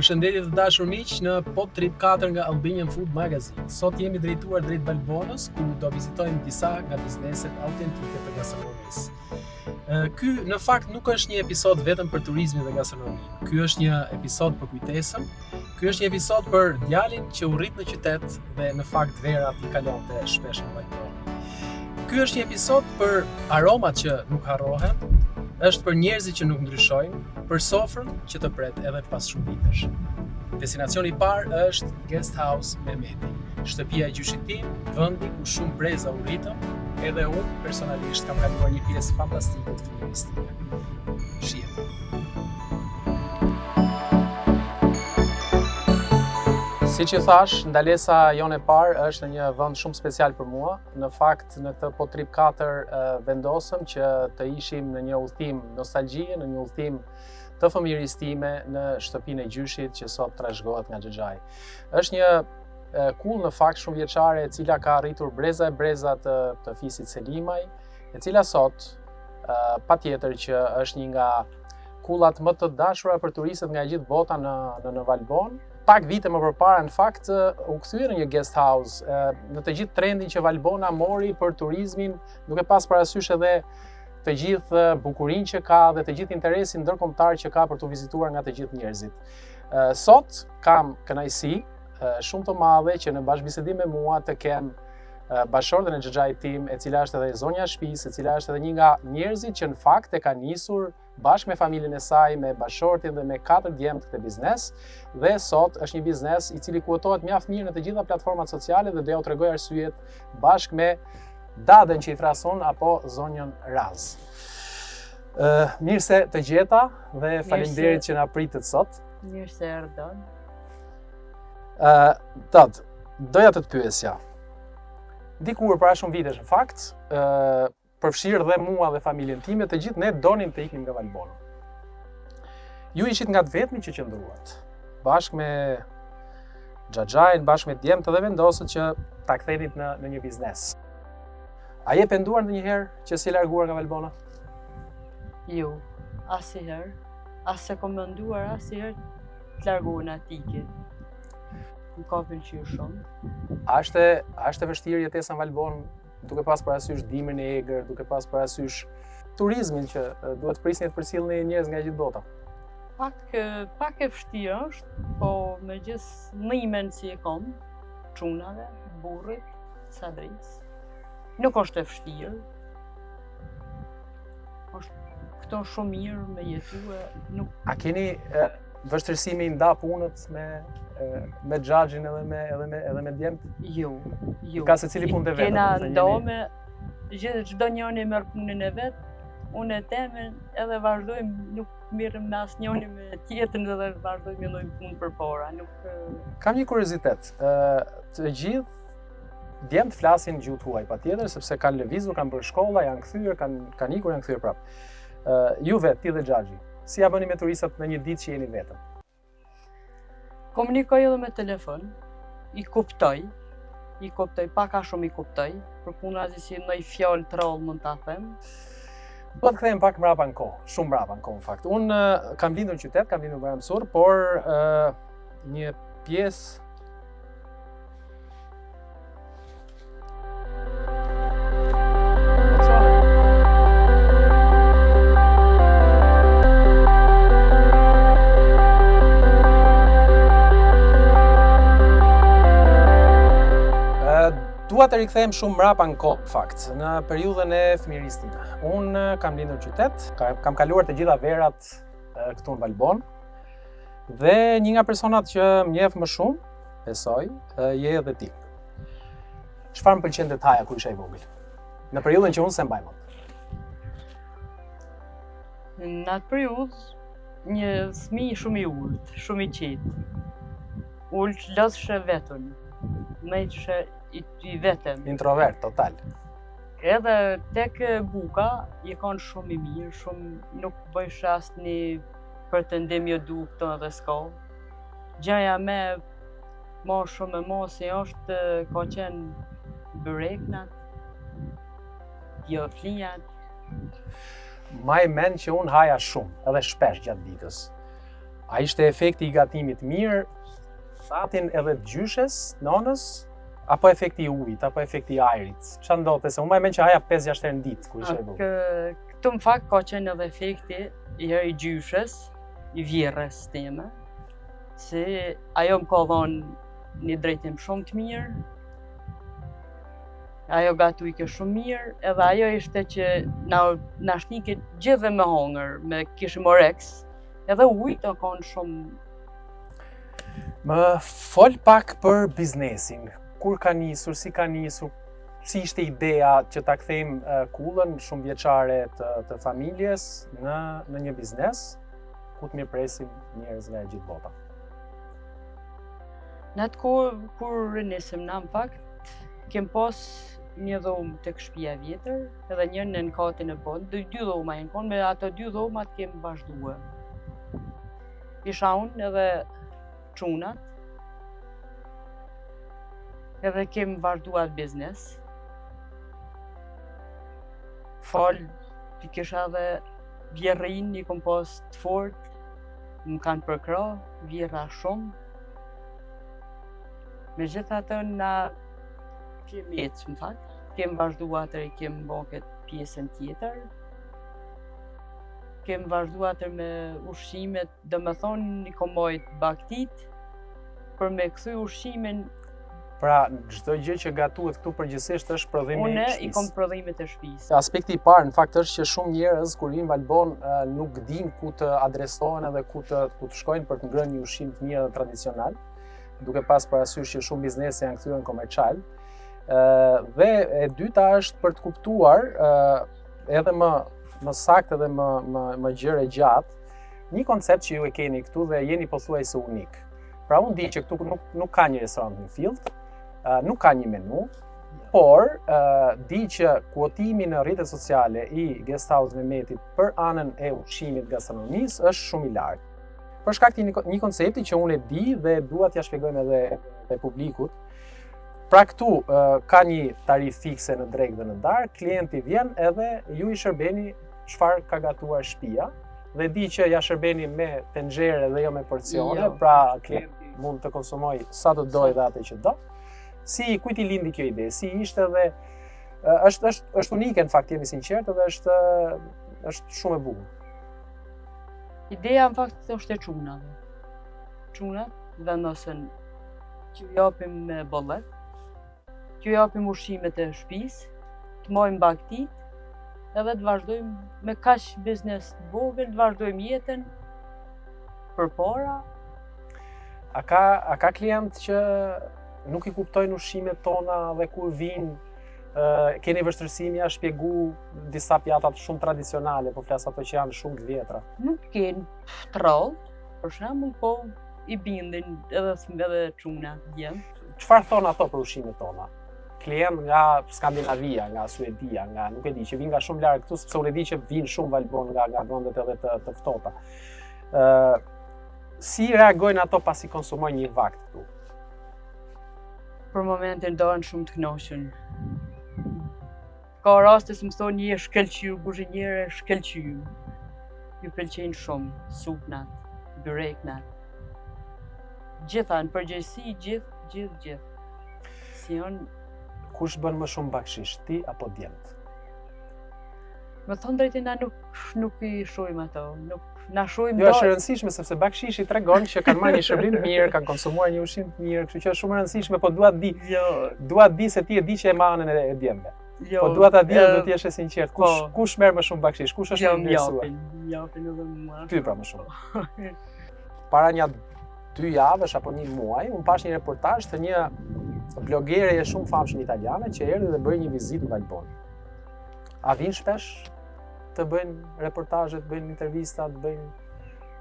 Përshëndetje të dashur miq në Pod Trip 4 nga Albanian Food Magazine. Sot jemi drejtuar drejt Valbonës, ku do vizitojmë disa nga bizneset autentike të gastronomisë. Ky në fakt nuk është një episod vetëm për turizmin dhe gastronominë. Ky është një episod për kujtesën. Ky është një episod për djalin që u rrit në qytet dhe në fakt verat i kalonte shpesh në Valbonë. Ky është një episod për aromat që nuk harrohen. Është për njerëzit që nuk ndryshojnë, për sofrën që të pret edhe pas shumë vitesh. Destinacioni i parë është Guest House Mehmeti, shtëpia e gjyshit tim, vendi ku shumë breza u rritëm, edhe unë personalisht kam kaluar një pjesë fantastike të fëmijës time. Shihet. Siç e thash, ndalesa jone e parë është në një vend shumë special për mua. Në fakt, në këtë Pod Trip 4 vendosëm që të ishim në një udhëtim nostalgjie, në një udhëtim të fëmijërisë time në shtëpinë e gjyshit që sot trashëgohet nga Xhaxhai. Është një kull në fakt shumë vjeçare e cila ka arritur breza e breza të fisit Selimaj, e cila sot patjetër që është një nga kullat më të dashura për turistët nga e gjithë bota në Valbonë. Pak vite më përpara në fakt u kthye në një guest house në të gjithë trendin që Valbona mori për turizmin, duke pas parasysh edhe të gjithë bukurinë që ka dhe të gjithë interesin ndërkombëtar që ka për të vizituar nga të gjithë njerëzit. Sot kam kënaqësi shumë të madhe që në bashkëbisedim me mua të kem bashkëshorten e Xhaxhait tim, e cila është edhe zonja e shtëpisë, e cila është edhe një nga njerëzit që në fakt e ka nisur bashkë me familjen e saj, me bashkëshortin dhe me 4 djemt këtë biznes, dhe sot është një biznes i cili quotohet mjaft mirë në të gjitha platformat sociale dhe do ja u tregoj arsyet bashkë me dadën që i thrasun apo zonjën Raz. Mirë se të gjeta dhe faleminderit që na pritet sot. Mirë se erdhën. Tad, doja të pyesja. Dikur para shumë vitesh në fakt, përfshirë dhe mua dhe familjen time, të gjithë ne donim të iknim nga Valbona. Ju ishit nga të vetmi që qëndruat, bashkë me Xhaxhain, bashkë me djemtë dhe vendosët që ta kthejnit në një biznes. A je penduar ndonjëherë që si larguar nga Valbona? Jo, asnjëherë. As se kom menduar asnjëherë të largohen atike. Më ka pëlqyer shumë. A është e vështirë jetesa në Valbonë, duke pas parasysh dimrin e egër, duke pas parasysh turizmin që duhet prisni të përcjellni njerëz nga gjithë bota? Pak e vështirë është, po megjithëse mëimen si e kam, çunave, burrit, sadris. Nuk është e vështirë. Është këto shumë mirë me jetue, nuk. A keni vështirësi me i nda punët me Xhaxhin edhe me djemt? Jo. Ka secili punë të vetë. Kena ndome, çdo njëri merr punën e vet, unë e temen edhe vazhdojmë, nuk mirëm me asnjëri me tjetrën edhe vazhdojmë ndonjë punë përpara, nuk. Kam një kuriozitet. Të gjithë djemt flasin gjuhë huaj patjetër, sepse kanë lëvizur, kanë bërë shkolla, janë kthyer, kanë ikur, janë kthyer prapë. Ju vetë, ti dhe Xhaxhi, si ja bëni me turistat në një ditë që jeni vetëm? Komunikoj edhe me telefon, i kuptoj, pak a shumë i kuptoj, për puna si ndonjë fjalë troll mund ta them. Do të kthejmë pak mbrapa në kohë, shumë mbrapa në kohë në fakt. Unë kam lindur në qytet, kam lindur në Baramsur, por një pjesë dua të rikthehem shumë mbrapa në kohë, fakt, në periudhën e fëmijërisë time. Unë kam lindur në qytet, kam kaluar të gjitha verat këtu në Valbonë, dhe një nga personat që më njeh më shumë, besoj, je edhe ti. Çfarë më pëlqen detaja kur isha i vogël? Në periudhën që unë se mbaj mend. Në atë periudhë, një fëmijë shumë i ulët, shumë i qetë. Ulët lodhshë vetën, mëjtëshë i vetëm. Introvert, total. Edhe tek buka, je kanë shumë i mirë, shumë nuk bëjsh asnjë pretendim jo du këto edhe s'ka. Gjaja më shumë e mosi është ka qenë byreknat, djoflinjat. Ma i men që unë haja shumë, edhe shpesh gjatë ditës. A ishte efekti I gatimit mirë, fatin edhe të gjyshes, nonës, apo efekti I ujit, apo efekti I ajrit? Çfarë ndodhte? Se unë më mend që haja 5-6 herë në ditë kur ishte e vogël. Këtu në fakt ka qenë edhe efekti I gjyshes, I vjerrës time, se ajo më ka dhënë një drejtim shumë të mirë, ajo gatui ke shumë mirë, edhe ajo ishte që na shnike gjithë me hongër, me kishim oreks, edhe ujtë o konë shumë. Më fol pak për biznesin. Kur ka nisur, si ka nisur, si ishte ideja që ta kthejmë kullën shumë vjeçare të familjes në një biznes, ku të mirëpresim njerëz nga e gjithë bota? Në atë kohë, kur nisëm na në fakt, kem pas një dhomë tek shtëpia vjetër, edhe njën në katin e ponë, dy dhoma janë konë, me ato 2 dhomat kem vazhduar. Isha unë edhe çunat, edhe kem vazhduar biznes. I kisha edhe vjerrin, I kom pas të fort, më kanë përkra, vjerra shumë. Megjithatë na kemi ecë, në fakt, kem vazhduar atë, kem bërë këtë pjesën tjetër. Kem vazhduar atë me ushqimet, domethënë I kom mojt baktit, për me kthy ushqimin. Pra, çdo gjë që gatuhet këtu përgjithsisht është prodhimi I shtëpisë. Unë I kom prodhimet e shtëpisë. Aspekti I parë në fakt është që shumë njerëz kur vinë Valbon nuk dinë ku të adresohen edhe ku të shkojnë për të ngrënë një ushqim të mirë dhe tradicional, duke pas parasysh që shumë biznese janë kthyer në komercial. Dhe e dyta është për të kuptuar edhe më saktë dhe më gjëre gjatë, një koncept që ju e keni këtu dhe jeni pothuajse unik. Pra unë di që këtu nuk ka një restorant në field, nuk ka një menu, por di që kuotimi në rrjetet sociale I Guest House Mehmetit për anën e ushqimit gastronomisë është shumë I lartë. Për shkak të një koncepti që unë e di dhe dua t'ja shpjegojmë edhe publikut. Pra këtu ka një tarifë fikse në drekë dhe në darkë, klienti vjen edhe ju I shërbeni çfarë ka gatuar shtëpia dhe di që ja shërbeni me tenxhere dhe jo me porcione, pra klienti mund të konsumoj sa të dojë dhe atë që do. Si kujt I lindi kjo ide? Si ishte dhe është unike në fakt, jemi sinqertë dhe është shumë e bukur. Ideja në fakt është e çunave. Çunat vendosen që japim me bollet, që japim ushqimet e shtëpisë, të mojmë baktit, edhe të vazhdojmë me kaq biznes të vogël, të vazhdojmë jetën përpara. A ka klient që nuk I kuptojnë ushqimet tona dhe kur vinë, keni vështirësi ja shpjegu disa pjatat shumë tradicionale, po flas ato që janë shumë të vjetra? Nuk kenë trall, për shembull, po I bindin edhe çuna djem. Çfarë thon ato për ushqimet tona? Klient nga Skandinavia, nga Suedia, nga nuk e di, që vinë nga shumë larg këtu, sepse unë e di që vinë shumë Valbon nga vendet edhe të ftohta. Si reagojnë ato pasi konsumojnë një vakt këtu? Për momentin dohen shumë të kënaqur. Ka raste se më thonë një shkëlqyer, kuzhinierë shkëlqyer. Ju pëlqejnë shumë supnat, byreknat. Gjitha në përgjithësi, gjithë. Si janë. Kush bën më shumë bakshish, ti apo djemt? Më thonë drejtë na nuk I shohim ato, na shohim Jo, është e rëndësishme sepse bakshishi tregon që kanë marrë një shërbim të mirë, kanë konsumuar një ushqim të mirë, kështu që është shumë e rëndësishme, po dua të di se ti e di që e marrën e djemve. Po dua ta di dhe do të jesh e sinqert. Kush merr më shumë bakshish? Kush është më I mirësuar? Japin edhe mua. Ty pra më shumë. Para një 2 javësh apo 1 muaj, unë pash një reportazh të një blogere e shumë famshme italiane që erdhi dhe bëri një vizitë në Valbon. A vinë shpesh të bëjnë reportazhe, të bëjnë intervista, të bëjnë...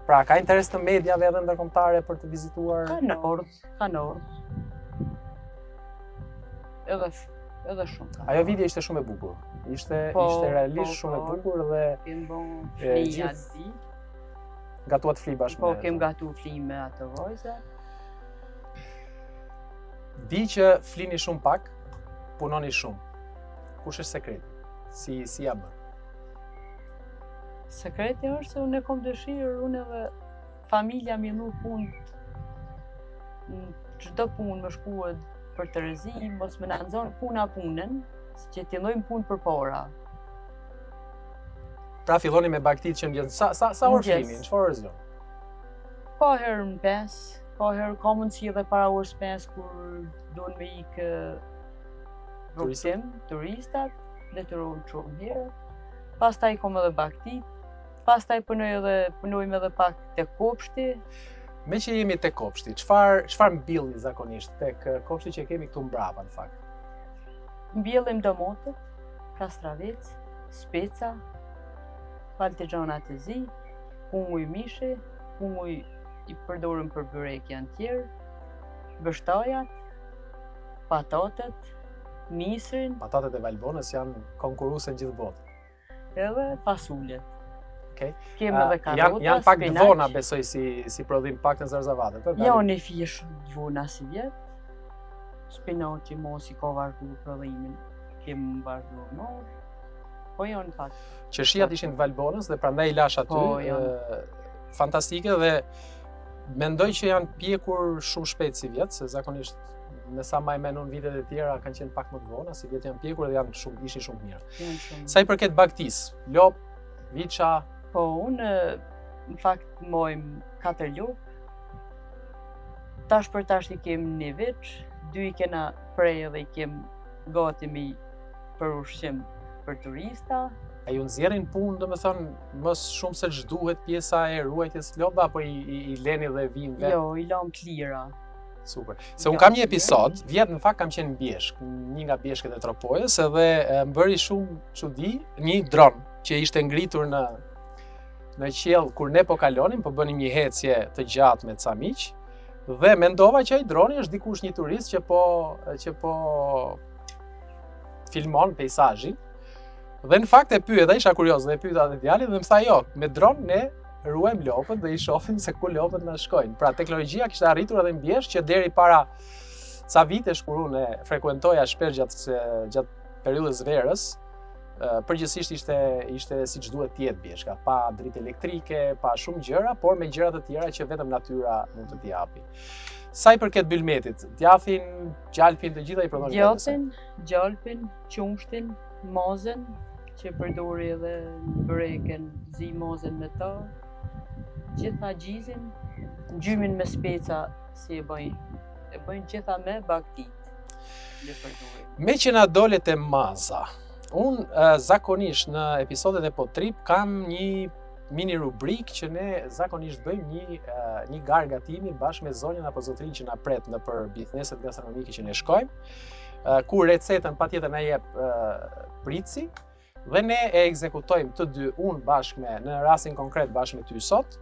Pra, ka interes të mediave edhe ndërkombëtare për të vizituar? Ka në ordh. Edhe shumë. Ajo video ishte shumë e bukur. Ishte realisht shumë e bukur dhe... Kem bon fli aty. Gatuat fli bashkë me... Po, kem gatu fli me ato vajza. Di që flini shumë pak, punoni shumë. Kush është sekreti? Si ja bën? Sekreti është se unë e kom dëshirë, unë edhe familja mi nuk punë, çdo punë më shkuat për të rëzi, mos më na nxon puna punën, që të llojmë punë për para. Pra filloni me baktit që mbjen. Sa orë fillimi, në çfarë orë? Ka herë në 5, ka herë ka mundësi edhe para orës 5 kur duan me ikë rrugtim, turistat, detyrohen shumë herë. Pastaj kom edhe baktit, pastaj punojmë edhe pak te kopshti. Me që jemi te kopshti, çfarë mbillni zakonisht tek kopshti që kemi këtu mbrapa në fakt? Mbjellim domotët, kastravec, speca, paltegjona të zi, kunguj mishe, kunguj i përdorim për byrek janë tjerë, bështajat, patatet, misrin. Patatet e Valbonës janë konkurruese në gjithë botën. Edhe fasullet. Okay. Kemë edhe karota, janë pak spinaq. dvona besoj si prodhim pak në Zarzavate. Jo, në fish dvona si vjet. Spinaci mos i ka vazhdu prodhimin. Kemë vazhdu mos. Po janë pak. Qershijat ishin të Valbonës dhe prandaj i lash aty. Po, fantastike dhe mendoj që janë pjekur shumë shpejt si vjet, se zakonisht me sa më mendon vitet e tjera kanë qenë pak më të vona, si vjet janë pjekur dhe ishin shumë të mirë. Sa i përket baktis, lop, viça. Po, unë në fakt mojmë 4 lopë. Tash për tash i kemë 1 veç, 2 i kena prej dhe i kemë gati mi për ushqim për turista. A ju nxjerrin punë, domethënë, mos shumë se ç'duhet pjesa e ruajtjes lopëve apo i leni dhe vinë vetë? Jo, i lam të lira. Super. Se unë kam një episod, vjet në fakt kam qenë në Bjeshk, një nga bjeshket e Tropojës, edhe më bëri shumë çudi, një dron që ishte ngritur në qiell kur ne po kalonim, po bënim një ecje të gjatë me ca miq, dhe mendova që ai droni është dikush një turist që po filmon peizazhin. Dhe në fakt e pyeta, isha kurioz dhe e pyeta atë djalin dhe më tha jo, me dron ne ruajmë lopët dhe i shohim se ku lopët na shkojnë. Pra teknologjia kishte arritur edhe në Bjeshk që deri para ca vitesh kur unë frekuentoja shpesh gjatë periudhës verës, përgjithsisht ishte siç duhet të jetë Bjeshka, pa dritë elektrike, pa shumë gjëra, por me gjëra të tjera që vetëm natyra mund të t'i japi. Sa i përket bylmetit, djathin, gjalpin, të gjitha i prodhon Djathin, gjalpin, qumshtin, mazën, që përdori edhe byreken, zi mazën me ta, gjitha gjizin, gjymin me speca si e bëjnë gjitha me baktit. Me që na dolet e maza, unë zakonisht në episodet e Potrip kam një mini rubrik që ne zakonisht bëjmë një garë gatimi bashkë me zonjën apo zotrin që na pret në për bizneset gastronomike që ne shkojmë, ku recetën patjetër na jep Prici dhe ne e ekzekutojmë të dy, unë bashkë me, në rastin konkret bashkë me ty sot,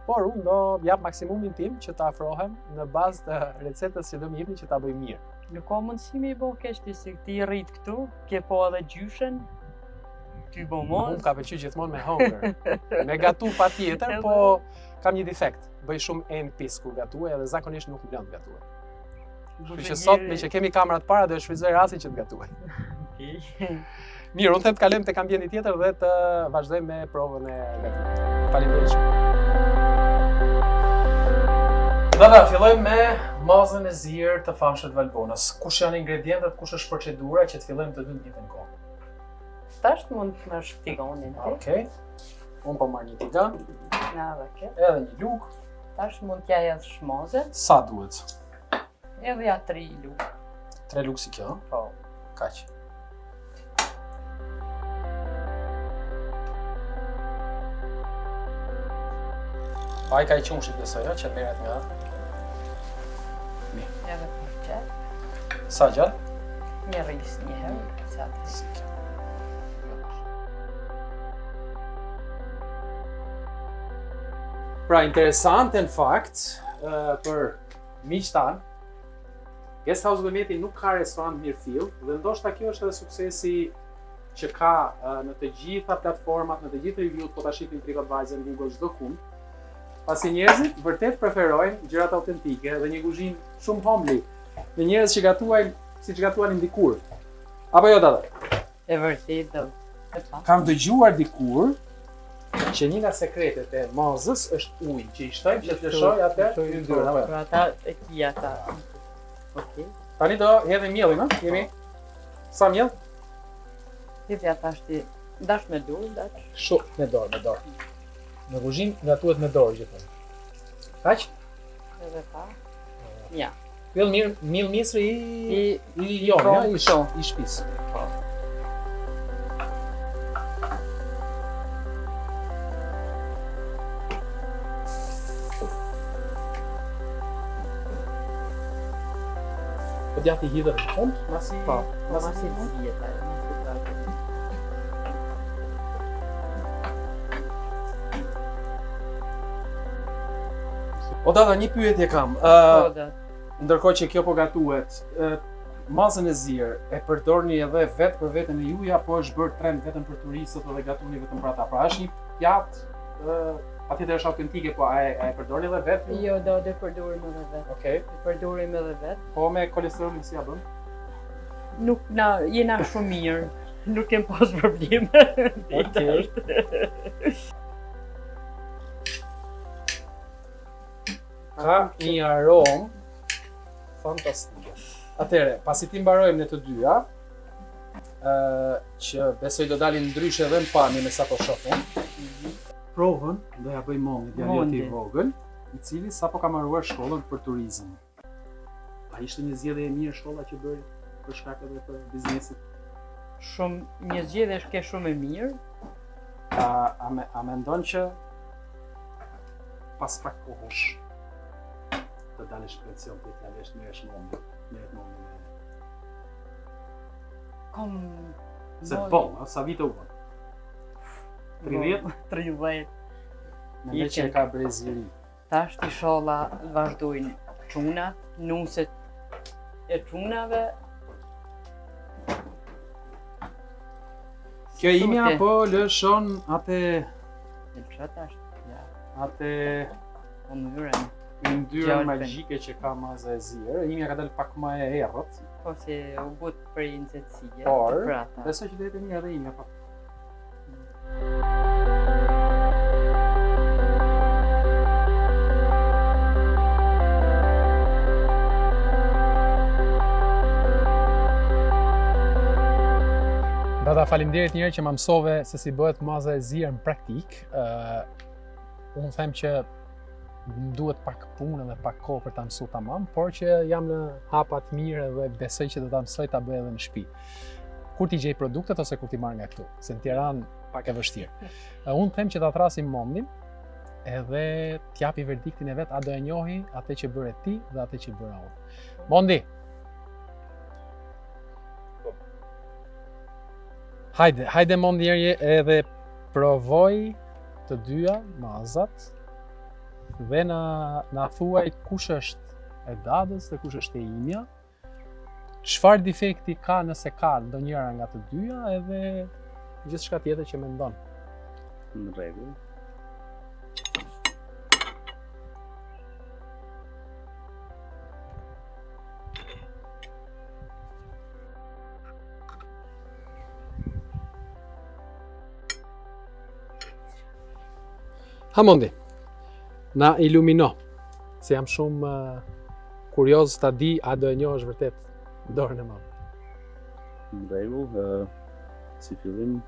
por unë do jap maksimumin tim që ta afrohem në bazë të recetës që do më jepni që ta bëj mirë. Nuk ka mundësi me i bo keshti se ti rrit këtu, ke po edhe gjyshen, ty bo mos. Unë ka pëlqyer gjithmonë me hunger. Me gatu patjetër, po kam një defekt. Bëj shumë enë pis kur gatuaj edhe zakonisht nuk më lën të gatuaj. Kështu që sot me që kemi kamerat para do të shfrytëzoj rastin që të gatuaj. Mirë, unë them të kalojmë tek ambienti tjetër dhe të vazhdojmë me provën e gatimit. Faleminderit shumë. Dhe fillojmë me mazën e zirë të famshme të Valbonës. Kush janë ingredientet, kush është procedura që të fillojmë të dy në njëjtën kohë? Tash mund të marrësh tiganin ti. Okej. Unë po marr një tigan. Na edhe kjo. Edhe një lugë. Tash mund t'ja hedhësh shmazën. Sa duhet? Edhe ja 3 lugë. 3 lugë si kjo? Po. Kaq. Pa i ka i qumshit besoj, që merret nga Edhe për gjallë. sa gjallë? Një rris një herë, sa të Si kjo. Pra, interesante në fakt, për miq tanë, Guest House Gourmeti nuk ka restorant mirëfill dhe ndoshta kjo është edhe suksesi që ka në të gjitha platformat, në të gjithë review-t, po ta shihni TripAdvisor, Google, çdo kund. Pasi njerëzit vërtet preferojnë gjërat autentike dhe një kuzhinë shumë homely, me njerëz që gatuajnë siç gatuanin dikur. Apo jo tata? E vërtet do. Kam dëgjuar dikur që një nga sekretet e mazës është uji, që i shtojmë që të lëshoj atë yndyrën, apo? Pra ata e kia ata. Okej. Tani do hedhim mielin, ha? Jemi sa miell? Hedhja tashti dash me dorë, dash. Shumë me dorë. Në kuzhinë gatuhet me dorë gjithmonë. Kaq? Edhe pa. Ja. Pyll miell misri i jon, ja, i shtëpisë. Po. Po djati hidhet në fund, masi Zihet ajo, masi prapë. O dada, një pyetje kam. Po, da. Ndërkohë që kjo po gatuhet, mazën e zirë e përdorni edhe vetë për veten e juaj apo është bërë trend vetëm për turistët dhe gatuni vetëm për ata? Pra është një pjatë patjetër është autentike, po a e përdorni edhe vetë? Jo, do të përdorim edhe vetë. Okej. E përdorim edhe vetë. Po me kolesterolin si ja bën? Nuk jena shumë mirë. Nuk kem pas probleme. Okej. Ka një aromë fantastike. Atëre, pasi ti mbarojmë ne të dyja, që besoj do dalin ndryshe edhe në pamje me sa po shohim. Provën do ja bëj Mondi, djalët i vogël, i cili sapo ka mbaruar shkollën për turizëm. A ishte një zgjedhje e mirë shkolla që bëri për shkak edhe të biznesit? Shumë një zgjedhje është shumë e mirë. A mendon që pas pak kohësh të dalësh në pension për t'ja vesh mirësh Mondi? Kom... Se bon, sa vite u bën? 30? 30. Me që e ka breziri. Tash t'i sholla vazhdojnë çunat, nuset e çunave. Kjo imja po lëshon atë... Në që tash? Ja. Atë... Mënyrën. Yndyrën magjike që ka maza e zirë. Imja ka dalë pak më e errët. Po se u but për insetësie. Por, besoj që do jetë mirë edhe imja pak. Dada, faleminderit njëherë që më mësove se si bëhet maza e zirë në praktik. Unë them që më duhet pak punë dhe pak kohë për ta mësuar tamam, por që jam në hapa të mirë dhe besoj që do ta mësoj ta bëj edhe në shtëpi. Kur ti gjej produktet ose kur ti marr nga këtu, se në Tiranë pak e vështirë. Unë them që ta thrasim Mondin edhe t'japi verdiktin e vet, a do e njohi atë që bëre ti dhe atë që bëra unë. Mondi. Hajde Mondi edhe provoj të dyja mazat dhe na thuaj kush është e dadës dhe kush është e imja, çfarë defekti ka nëse ka ndonjëra nga të dyja edhe gjithçka tjetër që mendon. Në rregull. Ha Mondi, na ilumino, se jam shumë kurioz ta di a do e njohësh vërtet dorën e madhe. Në rregull, si fillim,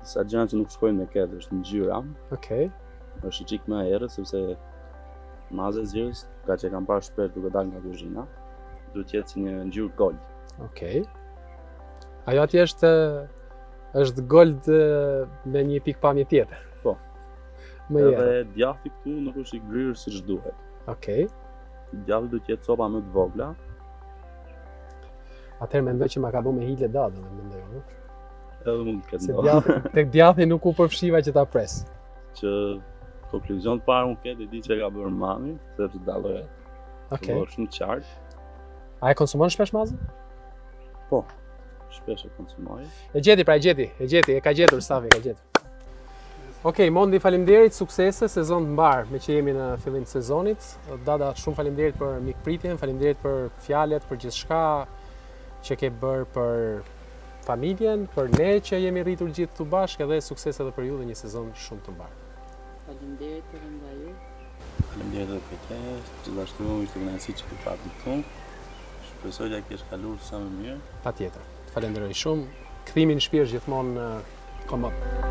disa gjëra që nuk shkojnë me këtë është ngjyra. Okej. Është çik më e errët sepse maza e zirës, ka që kam parë shpesh duke dalë nga kuzhina, duhet të jetë si një ngjyrë gold. Okej. Ajo atje është gold me një pikpamje tjetër. Po. Më erë. Edhe djathi këtu nuk është i gryrë siç duhet. Okej. Djathi duhet të jetë copa më të vogla. Atëherë mendoj që ma ka bërë me hile dadën, mendoj unë. Edhe mund të ketë Se ndodhur. tek djathi nuk u përfshiva që ta pres. Që konkluzion të parë unë këtë e di që e ka bërë mami, sepse dalloj. Okej. Është shumë qartë. A e konsumon shpesh mazën? Po. Shpesh e konsumoj. E gjeti, e ka gjetur Stafi, e ka gjetur. Okej, Mondi, faleminderit, suksese, sezon të mbar, me që jemi në fillim të sezonit. Dada, shumë faleminderit për mikpritjen, faleminderit për fjalët, për gjithçka që ke bërë për familjen, për ne që jemi rritur gjithë këtu bashkë edhe suksese edhe për ju dhe një sezon shumë të mbarë. Faleminderit edhe nga ju. Faleminderit edhe për te, gjithashtu ishte kënaqësi që të patim këtu. Shpresoj që kesh kaluar sa më mirë. Patjetër. Falenderoj shumë. Kthimi në shtëpi është gjithmonë komod.